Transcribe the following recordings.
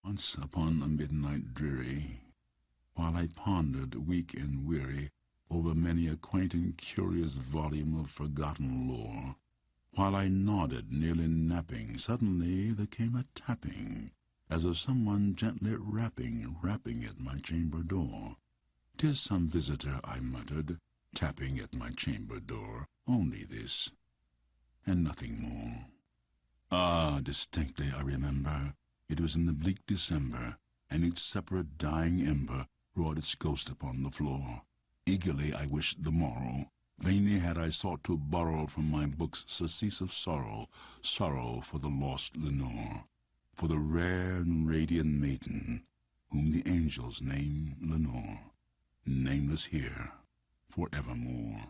Once upon a midnight dreary, while I pondered, weak and weary, over many a quaint and curious volume of forgotten lore, while I nodded, nearly napping, suddenly there came a tapping, as of someone gently rapping at my chamber door. "'Tis some visitor," I muttered, tapping at my chamber door, "only this, and nothing more." Ah, distinctly I remember, it was in the bleak December, and each separate dying ember wrought its ghost upon the floor. Eagerly I wished the morrow. Vainly had I sought to borrow from my books surcease of sorrow, sorrow for the lost Lenore, for the rare and radiant maiden, whom the angels name Lenore, nameless here forevermore.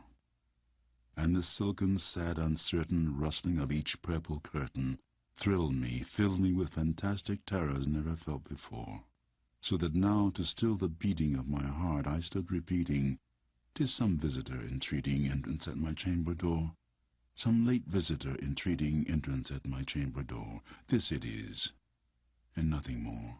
And the silken, sad, uncertain rustling of each purple curtain thrilled me, filled me with fantastic terrors never felt before, so that now, to still the beating of my heart, I stood repeating, "'Tis some visitor entreating entrance at my chamber door, some late visitor entreating entrance at my chamber door. This it is, and nothing more."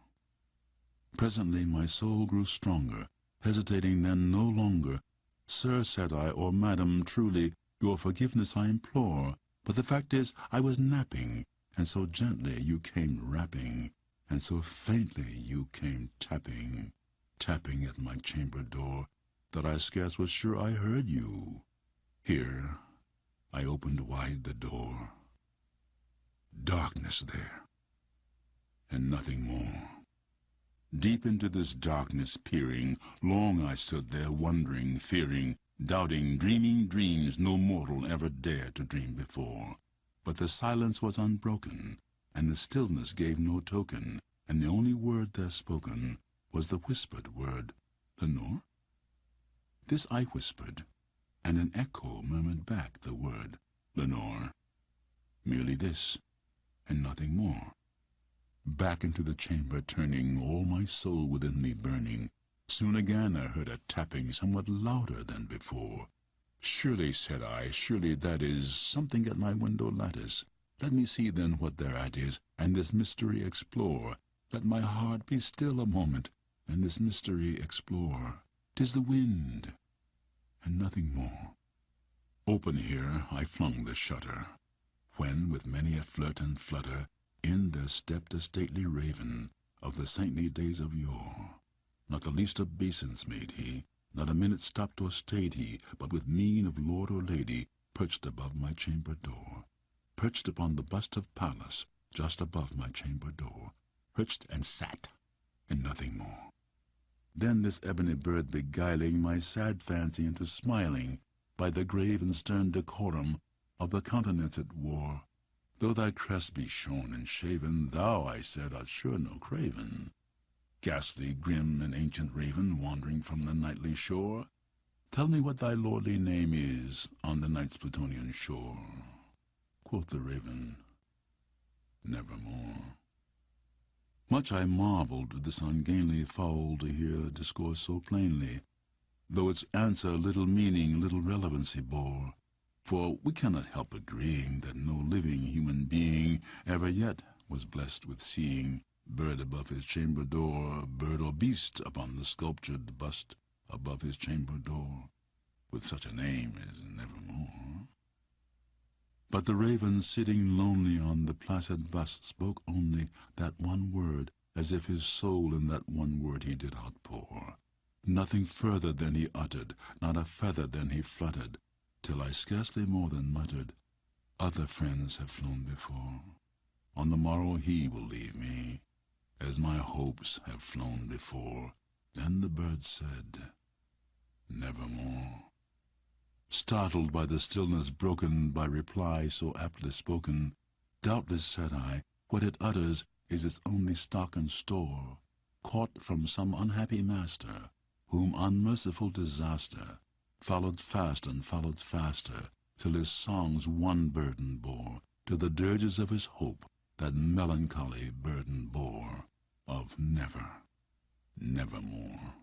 Presently my soul grew stronger, hesitating then no longer. "Sir," said I, "or madam, truly, your forgiveness I implore, but the fact is I was napping, and so gently you came rapping, and so faintly you came tapping, tapping at my chamber door, that I scarce was sure I heard you." Here I opened wide the door. Darkness there, and nothing more. Deep into this darkness peering, long I stood there wondering, fearing, doubting, dreaming dreams no mortal ever dared to dream before. But the silence was unbroken, and the stillness gave no token, and the only word there spoken was the whispered word, "Lenore?" This I whispered, and an echo murmured back the word, "Lenore." Merely this, and nothing more. Back into the chamber turning, all my soul within me burning, soon again I heard a tapping somewhat louder than before. "Surely," said I, "surely that is something at my window lattice. Let me see then what thereat is, and this mystery explore. Let my heart be still a moment, and this mystery explore. 'Tis the wind, and nothing more." Open here I flung the shutter, when with many a flirt and flutter in there stepped a stately raven of the saintly days of yore. Not the least obeisance made he, not a minute stopped or stayed he, but with mien of lord or lady perched above my chamber door, perched upon the bust of Pallas just above my chamber door, perched and sat, and nothing more. Then this ebony bird beguiling my sad fancy into smiling by the grave and stern decorum of the countenance it wore. "Though thy crest be shorn and shaven, thou," I said, "art sure no craven. Ghastly, grim, and ancient raven, wandering from the nightly shore, tell me what thy lordly name is on the night's Plutonian shore." Quoth the raven, "Nevermore." Much I marveled at this ungainly fowl to hear discourse so plainly, though its answer little meaning, little relevancy bore. For we cannot help agreeing that no living human being ever yet was blessed with seeing bird above his chamber door, bird or beast upon the sculptured bust above his chamber door, with such a name as Nevermore. But the raven sitting lonely on the placid bust spoke only that one word, as if his soul in that one word he did outpour. Nothing further than he uttered, not a feather than he fluttered, till I scarcely more than muttered, "Other friends have flown before. On the morrow he will leave me, as my hopes have flown before." Then the bird said, "Nevermore." Startled by the stillness broken by reply so aptly spoken, "Doubtless," said I, "what it utters is its only stock and store, caught from some unhappy master, whom unmerciful disaster followed fast and followed faster, till his songs one burden bore, to the dirges of his hope that melancholy burden bore, of never, nevermore."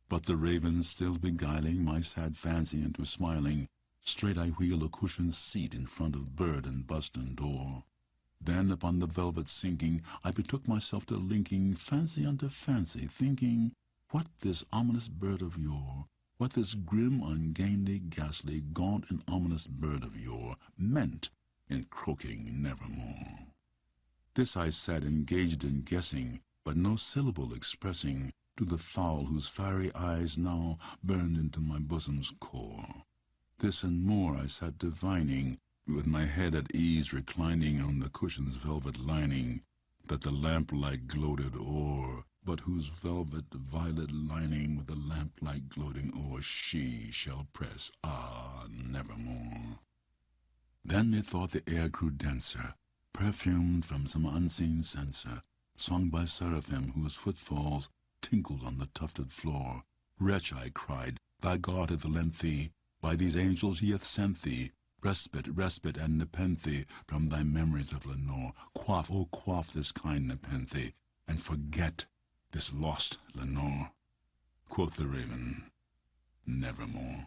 But the raven still beguiling my sad fancy into smiling, straight I wheel a cushioned seat in front of bird and bust and door. Then upon the velvet sinking, I betook myself to linking fancy unto fancy, thinking what this ominous bird of yore, what this grim, ungainly, ghastly, gaunt, and ominous bird of yore meant in croaking nevermore. This I sat engaged in guessing, but no syllable expressing to the fowl whose fiery eyes now burned into my bosom's core. This and more I sat divining, with my head at ease reclining on the cushion's velvet lining, that the lamplight gloated o'er, but whose velvet violet lining with the lamplight gloating o'er she shall press, nevermore. Then methought the air grew denser, perfumed from some unseen censer, swung by seraphim whose footfalls tinkled on the tufted floor. Wretch, I cried, thy God hath lent thee, by these angels he hath sent thee, respite, and nepenthe from thy memories of Lenore. Quaff, oh quaff this kind nepenthe, and forget this lost Lenore. Quoth the raven, nevermore.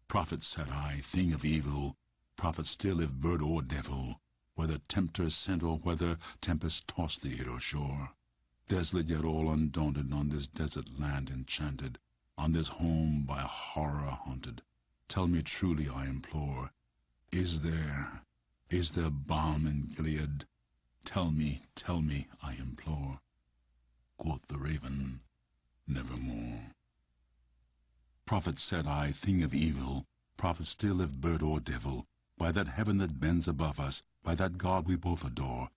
Prophet, said I, thing of evil, prophet still if bird or devil, whether tempter sent or whether tempest tossed thee here or shore. Desolate yet all undaunted on this desert land enchanted, on this home by horror haunted, tell me truly, I implore, is there balm in Gilead? Tell me, I implore. Quoth the raven, nevermore. Prophet, said I, thing of evil, prophet still if bird or devil, by that heaven that bends above us, by that God we both adore,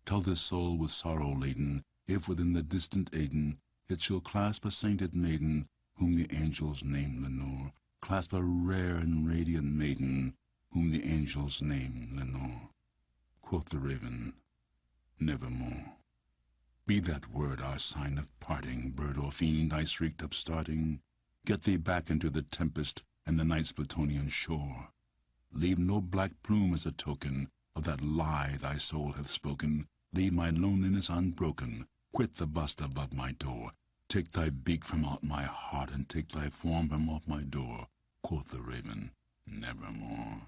tell this soul with sorrow laden, if within the distant Aden it shall clasp a sainted maiden, whom the angels name Lenore, clasp a rare and radiant maiden, whom the angels name Lenore. Quoth the raven, nevermore. Be that word our sign of parting, bird or fiend, I shrieked upstarting. Get thee back into the tempest and the night's Plutonian shore. Leave no black plume as a token of that lie thy soul hath spoken. Leave my loneliness unbroken. Quit the bust above my door. Take thy beak from out my heart, and take thy form from off my door. Quoth the raven, nevermore.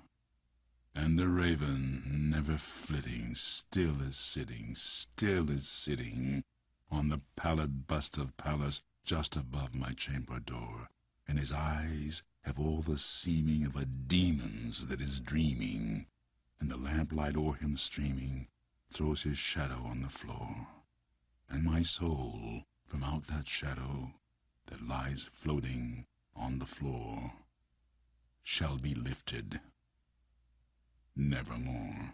And the raven, never flitting, still is sitting, on the pallid bust of Pallas just above my chamber door, and his eyes have all the seeming of a demon's that is dreaming, and the lamplight o'er him streaming throws his shadow on the floor, and my soul from out that shadow that lies floating on the floor shall be lifted nevermore.